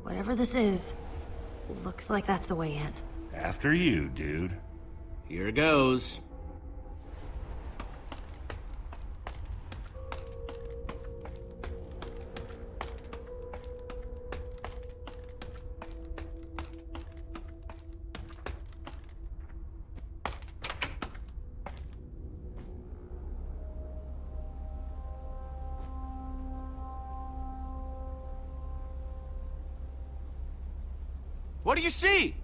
Whatever this is, looks like that's the way in. After you, dude. Here goes. What do you see?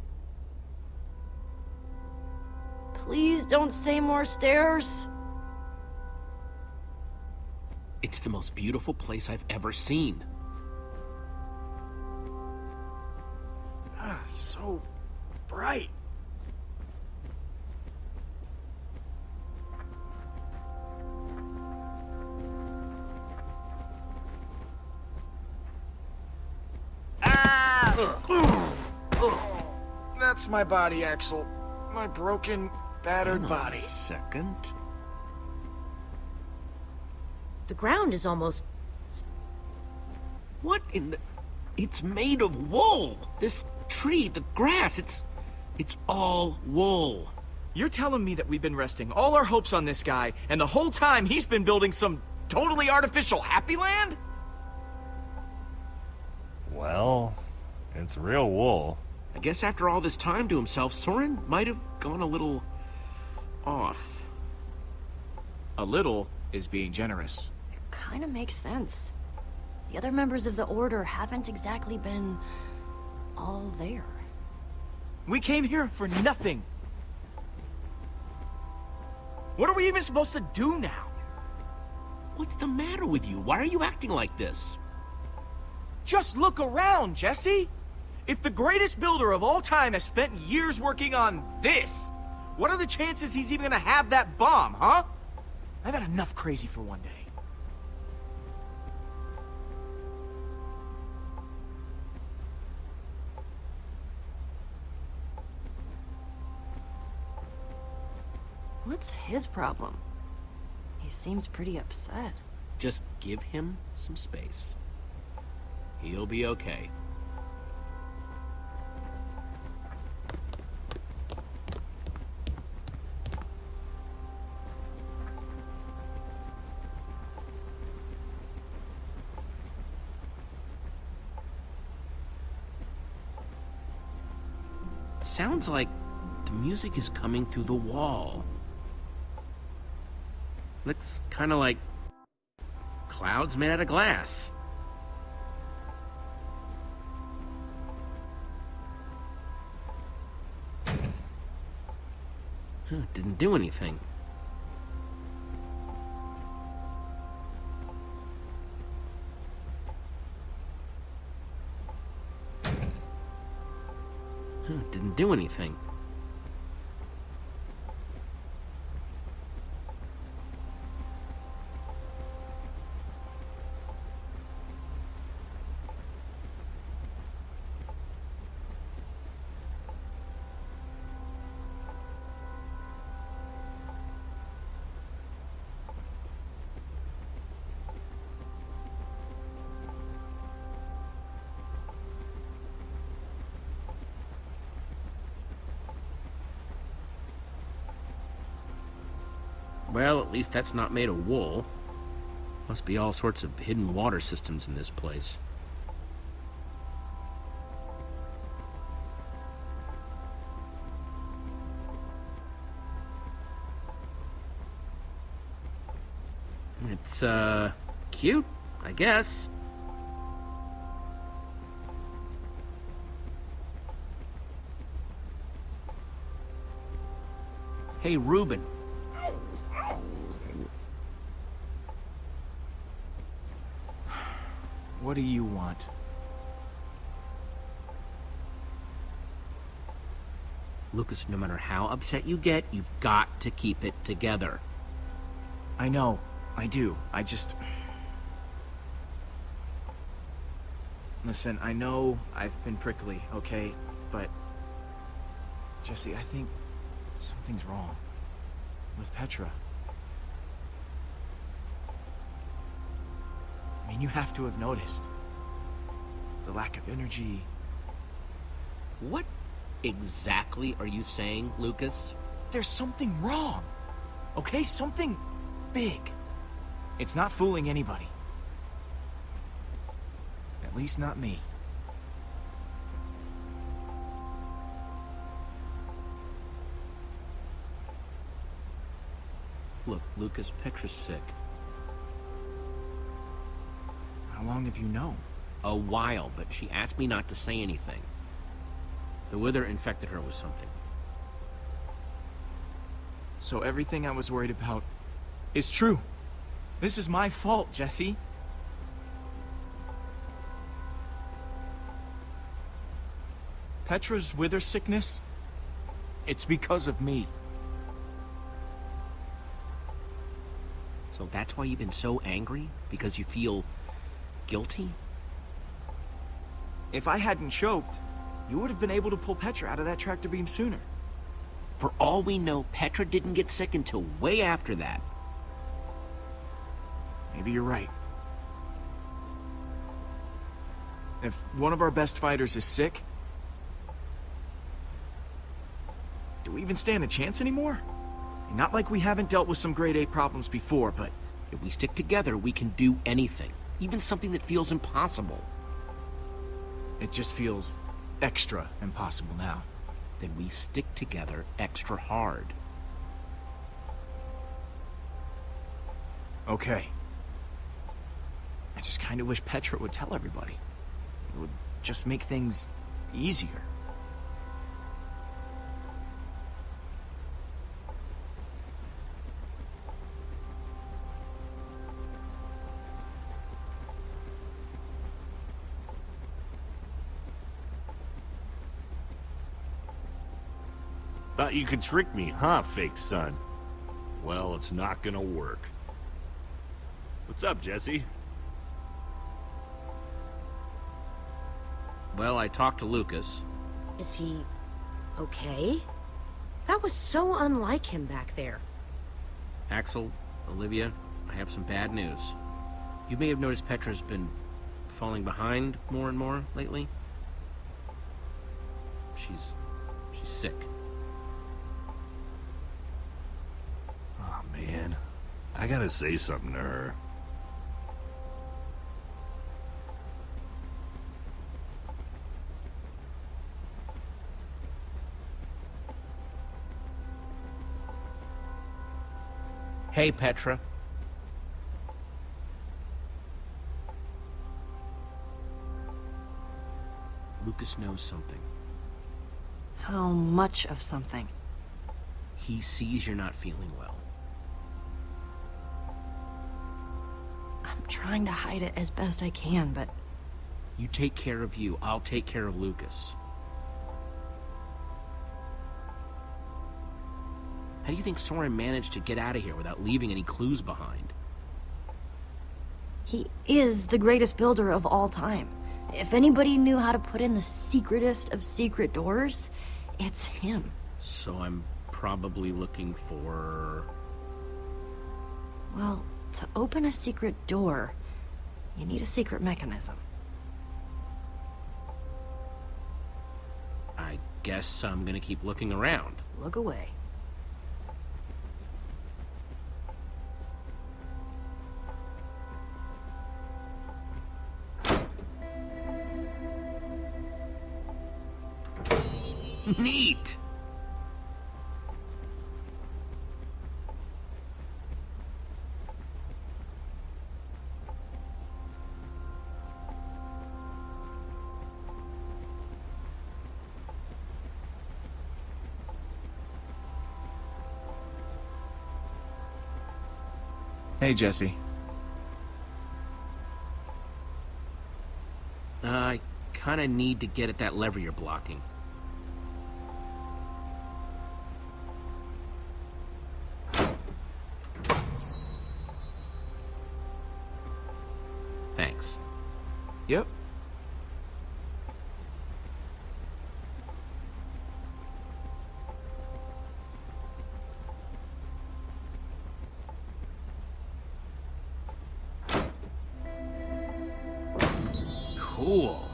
Please don't say more stairs. It's the most beautiful place I've ever seen. Ah, so bright. That's my body, Axel. My broken, battered Hang on body. a second. The ground is almost... What in the... It's made of wool! This tree, the grass, it's all wool. You're telling me that we've been resting all our hopes on this guy, and the whole time he's been building some totally artificial happy land? Well, it's real wool. I guess after all this time to himself, Soren might have gone a little... off. A little is being generous. Kind of makes sense. The other members of the Order haven't exactly been all there. We came here for nothing. What are we even supposed to do now? What's the matter with you? Why are you acting like this? Just look around, Jesse. If the greatest builder of all time has spent years working on this, what are the chances he's even gonna have that bomb, huh? I've had enough crazy for one day. What's his problem? He seems pretty upset. Just give him some space. He'll be okay. Sounds like the music is coming through the wall. Looks kind of like clouds made out of glass. Huh, didn't do anything. Didn't do anything. Well, at least that's not made of wool. Must be all sorts of hidden water systems in this place. It's, cute, I guess. Hey, Reuben. What do you want? Lucas, no matter how upset you get, you've got to keep it together. I know, I do. I just... Listen, I know I've been prickly, okay? But... Jesse, I think something's wrong with Petra. I mean, you have to have noticed. The lack of energy, What exactly are you saying, Lucas? There's something wrong. Okay, something big. It's not fooling anybody. At least not me. Look, Lucas, Petra's sick. How long have you known? A while, but she asked me not to say anything. The wither infected her with something. So everything I was worried about is true. This is my fault, Jesse. Petra's wither sickness, it's because of me. So that's why you've been so angry? Because you feel guilty? If I hadn't choked, you would have been able to pull Petra out of that tractor beam sooner. For all we know, Petra didn't get sick until way after that. Maybe you're right. If one of our best fighters is sick, do we even stand a chance anymore? Not like we haven't dealt with some grade A problems before, but... If we stick together, we can do anything. Even something that feels impossible. it just feels extra impossible now. Then we stick together extra hard. Okay. I just kind of wish Petra would tell everybody. It would just make things easier. Thought you could trick me, huh, fake son? Well, it's not gonna work. What's up, Jesse? Well, I talked to Lucas. Is he okay? That was so unlike him back there. Axel, Olivia, I have some bad news. You may have noticed Petra's been falling behind more and more lately. She's sick. Oh, man. I gotta say something to her. Hey, Petra. Lucas knows something. How much of something? He sees you're not feeling well. I'm trying to hide it as best I can, but... You take care of you, I'll take care of Lucas. How do you think Soren managed to get out of here without leaving any clues behind? He is the greatest builder of all time. If anybody knew how to put in the secretest of secret doors, it's him. So I'm probably looking for... Well, to open a secret door, you need a secret mechanism. I guess I'm gonna keep looking around. Look away. Neat! Hey, Jesse. I kinda need to get at that lever you're blocking. Thanks. Yep. Cool.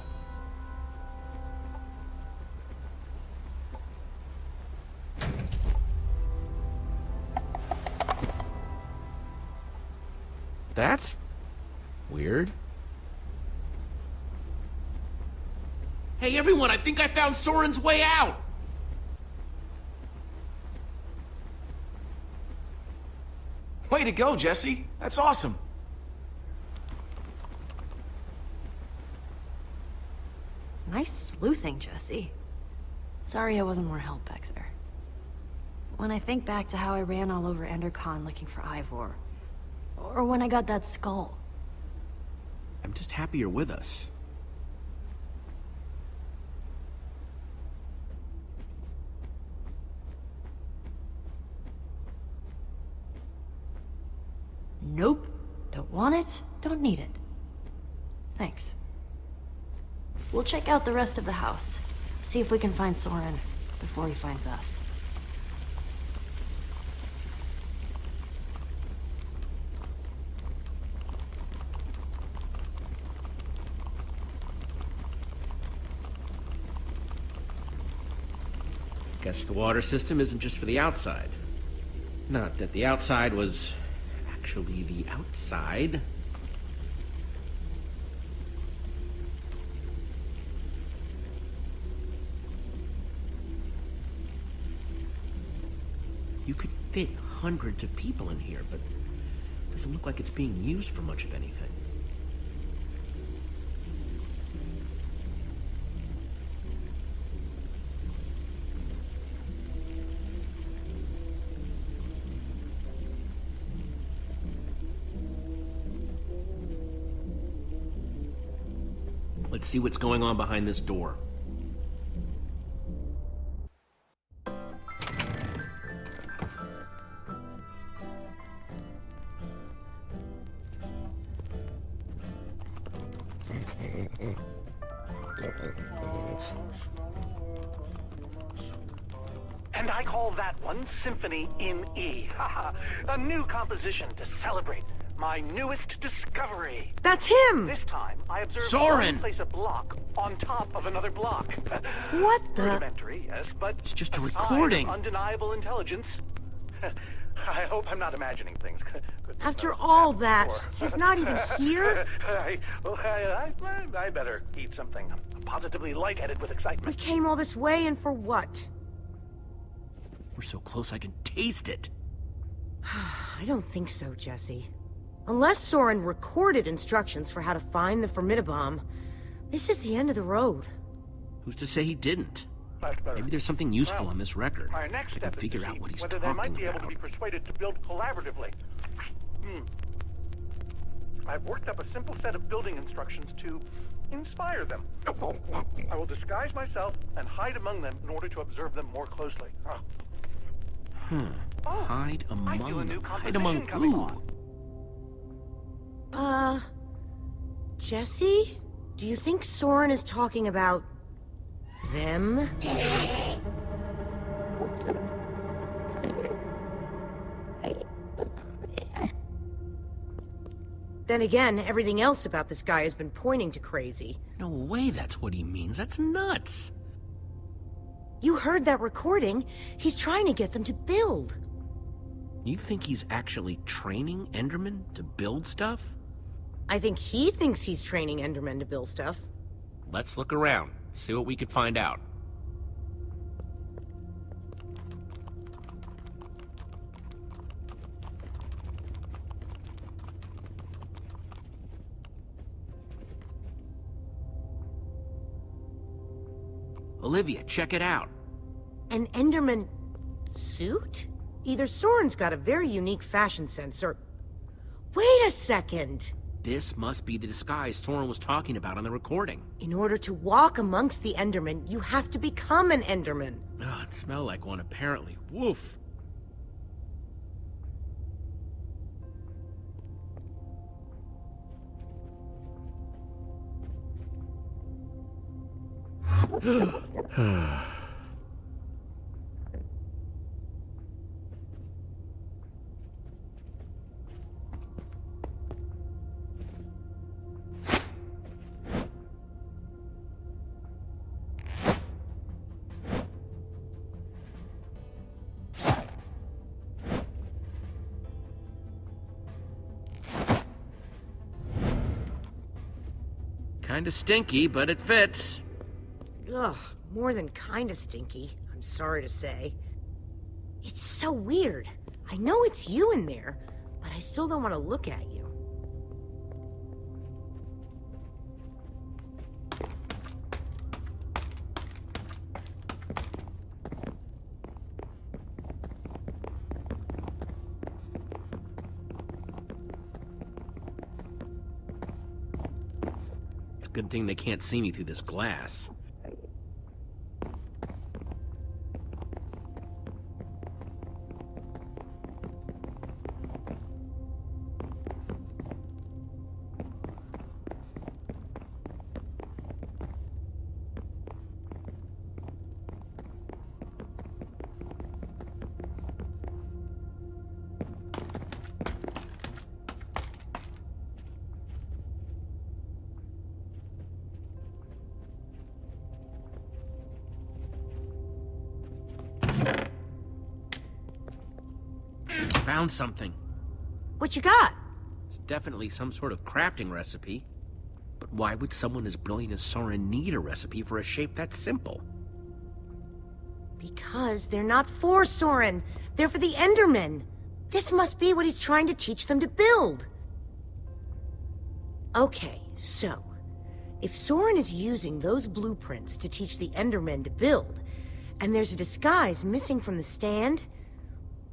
That's weird. Hey everyone, I think I found Soren's way out! Way to go, Jesse. That's awesome. Nice sleuthing, Jesse. Sorry I wasn't more help back there. When I think back to how I ran all over Endercon looking for Ivor, or when I got that skull. I'm just happy you're with us. Nope. Don't want it, don't need it. Thanks. We'll check out the rest of the house. See if we can find Soren before he finds us. Guess the water system isn't just for the outside. Not that the outside was actually the outside. You could fit hundreds of people in here, but it doesn't look like it's being used for much of anything. Let's see what's going on behind this door. And I call that one Symphony in E. A new composition to celebrate my newest discovery. That's him! This time, I observed Soren! place a block on top of another block. What the? Rudimentary, yes, but It's just a sign of recording. undeniable intelligence. I hope I'm not imagining things. After all that, he's not even here? I better eat something. I'm positively lightheaded with We excitement. came all this way and for what? We're so close I can taste it. I don't think so, Jesse. Unless Soren recorded instructions for how to find the Formidabomb, this is the end of the road. Who's to say he didn't? That's better. Maybe there's something useful Well, on this record. My next I step can is figure to out see what he's whether they might talking be able to about. be persuaded to build collaboratively. I've worked up a simple set of building instructions to inspire them. I will disguise myself and hide among them in order to observe them more closely. Oh, Hide I among feel a new them. Hide composition among coming who? on. Jesse? Do you think Soren is talking about them? Then again, everything else about this guy has been pointing to crazy. No way that's what he means. That's nuts. You heard that recording. He's trying to get them to build. You think he's actually training Endermen to build stuff? I think he thinks he's training Endermen to build stuff. Let's look around, see what we can find out. Olivia, check it out. An Enderman suit? Either Soren's got a very unique fashion sense, or... Wait a second! This must be the disguise Soren was talking about on the recording. In order to walk amongst the Endermen, you have to become an Enderman. Oh, it smelled like one apparently. Woof. Kinda stinky, but it fits. Ugh, more than kinda stinky, I'm sorry to say. It's so weird. I know it's you in there, but I still don't want to look at you. It's a good thing they can't see me through this glass. Found something. What you got? It's definitely some sort of crafting recipe. But why would someone as brilliant as Soren need a recipe for a shape that simple? Because they're not for Soren. They're for the Endermen. This must be what he's trying to teach them to build. Okay, so if Soren is using those blueprints to teach the Endermen to build, and there's a disguise missing from the stand,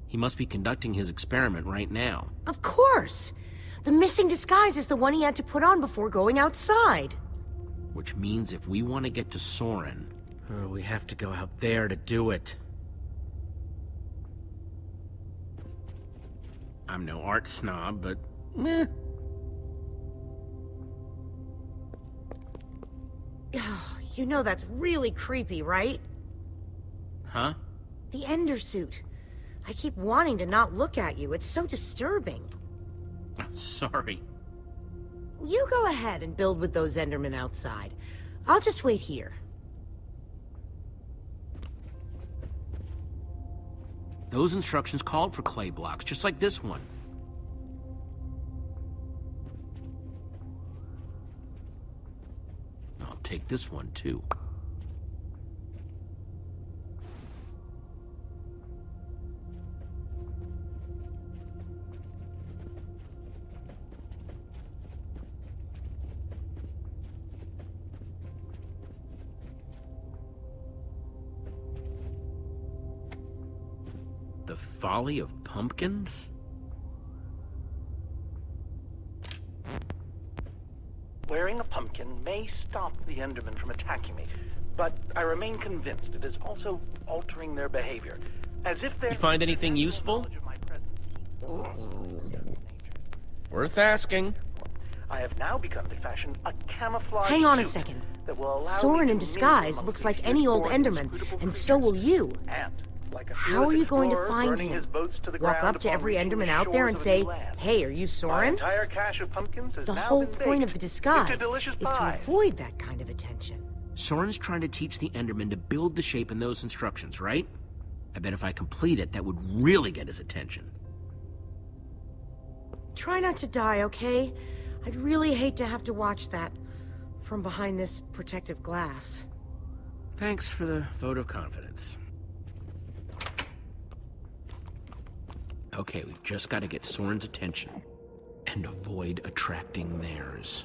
He must be conducting his experiment right now. of course! The missing disguise is the one he had to put on before going outside. Which means if we want to get to Soren, we have to go out there to do it. I'm no art snob, but meh. You know that's really creepy, right? Huh? The Ender suit. I keep wanting to not look at you. It's so disturbing. Sorry. You go ahead and build with those Endermen outside. I'll just wait here. Those instructions called for clay blocks, just like this one. I'll take this one, too. The folly of pumpkins? Wearing a pumpkin may stop the Endermen from attacking me, but I remain convinced it is also altering their behavior, as if they're... You find anything useful? Worth asking. I have now begun to fashion a camouflage Hang on a suit second. that will allow Soren me in to disguise mingle looks amongst like the any old exploring Enderman, inscrutable and so creatures. will you. And, like a How are fearless you going to explorer find burning him? his boats to the Walk ground up to upon every reaching Enderman the out there shores and of a say, new land. "Hey, are you My Soren?" entire cache of pumpkins has The now whole been point of baked the disguise into delicious is to pies. avoid that kind of attention. Soren's trying to teach the Enderman to build the shape in those instructions, right? I bet if I complete it, that would really get his attention. Try not to die, okay? I'd really hate to have to watch that from behind this protective glass. Thanks for the vote of confidence. Okay, we've just got to get Soren's attention and avoid attracting theirs.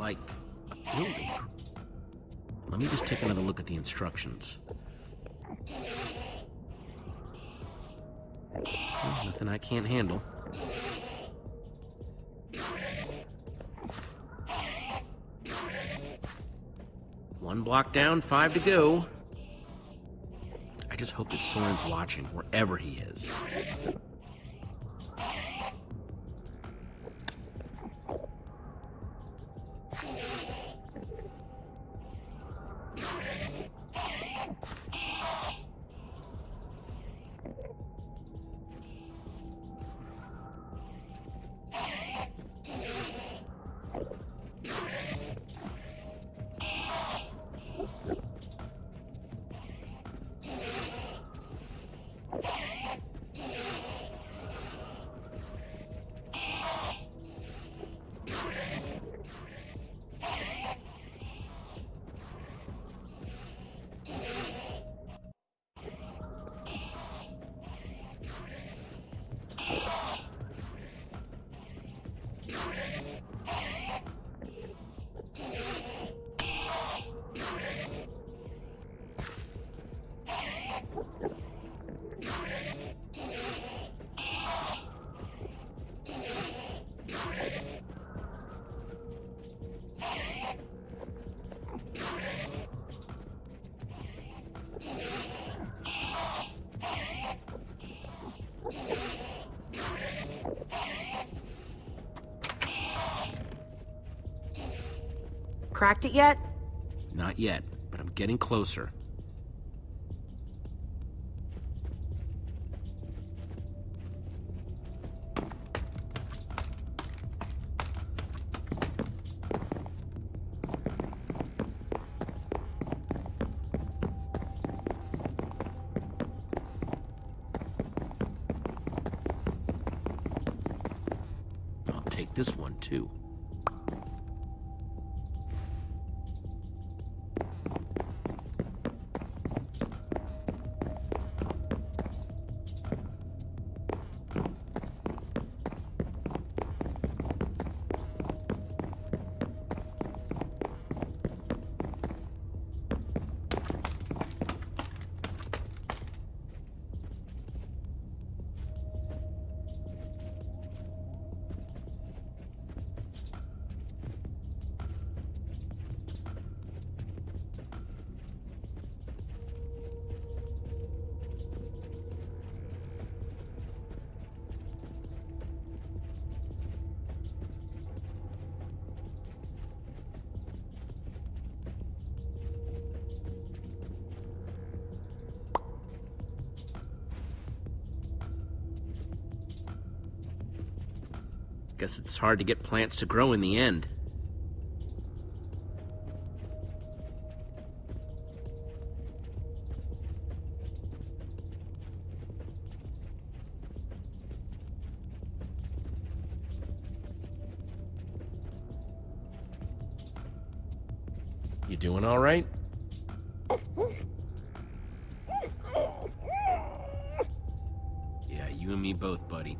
like a building. Let me just take another look at the instructions. Nothing I can't handle. One block down, 5 to go. I just hope that Soren's watching, wherever he is. Cracked it yet? Not yet, but I'm getting closer. I'll take this one too. Guess it's hard to get plants to grow in the end. You doing all right? Yeah, you and me both, buddy.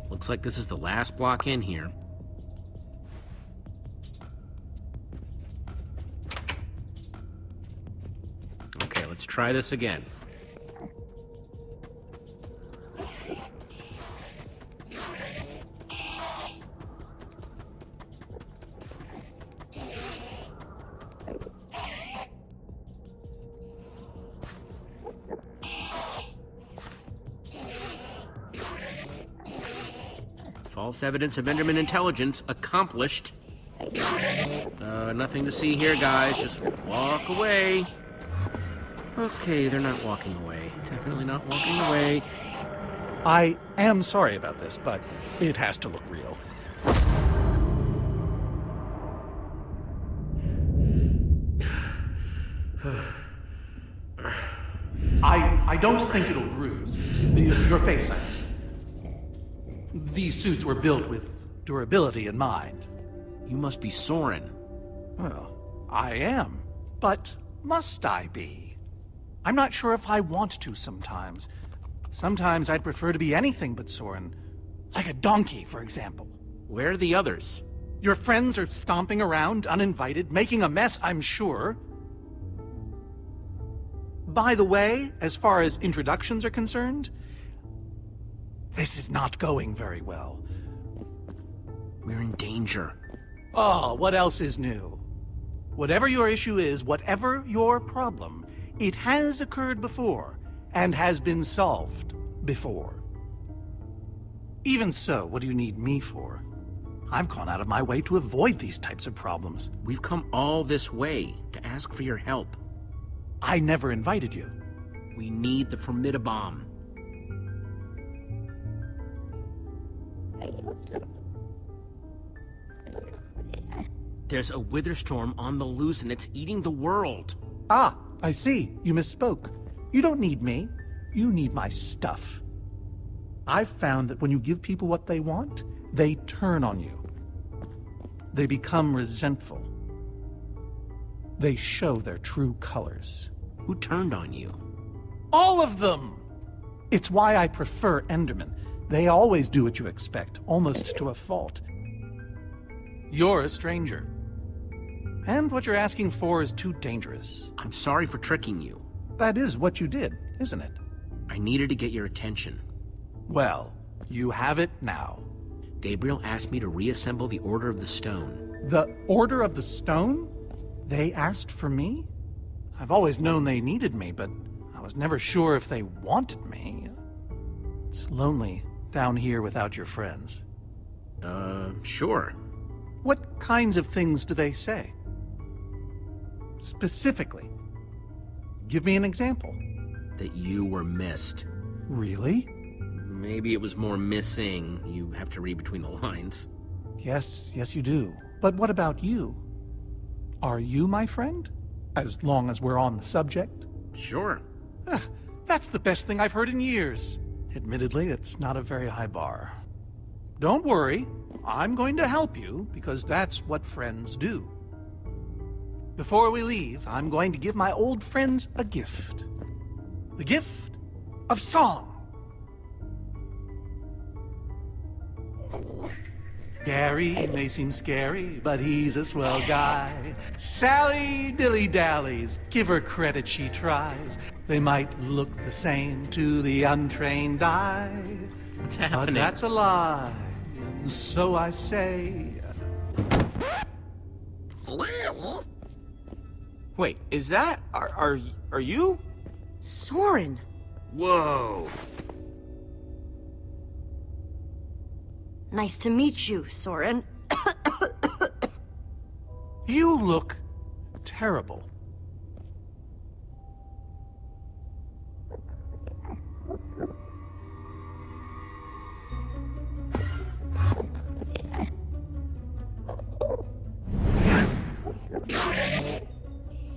Looks like this is the last block in here. Okay, let's try this again. False evidence of Enderman intelligence accomplished. Nothing to see here, guys. Just walk away. Okay, they're not walking away. Definitely not walking away. I am sorry about this, but it has to look real. I don't think it'll bruise. Your face, I mean. These suits were built with durability in mind. You must be Soren. Well, I am. But must I be? I'm not sure if I want to sometimes. Sometimes I'd prefer to be anything but Soren. Like a donkey, for example. Where are the others? Your friends are stomping around, uninvited, making a mess, I'm sure. By the way, as far as introductions are concerned, this is not going very well. We're in danger. Oh, what else is new? Whatever your issue is, whatever your problem, it has occurred before, and has been solved before. Even so, what do you need me for? I've gone out of my way to avoid these types of problems. We've come all this way to ask for your help. I never invited you. We need the Formidabomb. There's a wither storm on the loose and it's eating the world. Ah, I see. You misspoke. You don't need me. You need my stuff. I've found that when you give people what they want, they turn on you. They become resentful. They show their true colors. Who turned on you? All of them! It's why I prefer Endermen. They always do what you expect, almost to a fault. You're a stranger. And what you're asking for is too dangerous. I'm sorry for tricking you. That is what you did, isn't it? I needed to get your attention. Well, you have it now. Gabriel asked me to reassemble the Order of the Stone. The Order of the Stone? They asked for me? I've always known they needed me, but I was never sure if they wanted me. It's lonely down here without your friends. Sure. What kinds of things do they say? Specifically. Give me an example. That you were missed. Really? Maybe it was more missing. You have to read between the lines. Yes, you do. But what about you? Are you my friend? As long as we're on the subject? Sure. That's the best thing I've heard in years. Admittedly, it's not a very high bar. Don't worry. I'm going to help you, because that's what friends do. Before we leave, I'm going to give my old friends a gift. The gift of song. Gary may seem scary, but he's a swell guy. Sally dilly-dallies, give her credit, she tries. They might look the same to the untrained eye. What's But happening? that's a lie, and so I say. Wait, is that... Are you? Soren! Whoa. Nice to meet you, Soren. You look terrible.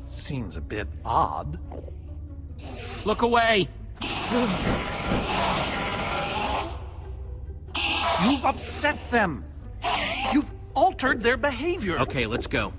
Seems a bit odd. Look away! You've upset them. You've altered their behavior. Okay, let's go.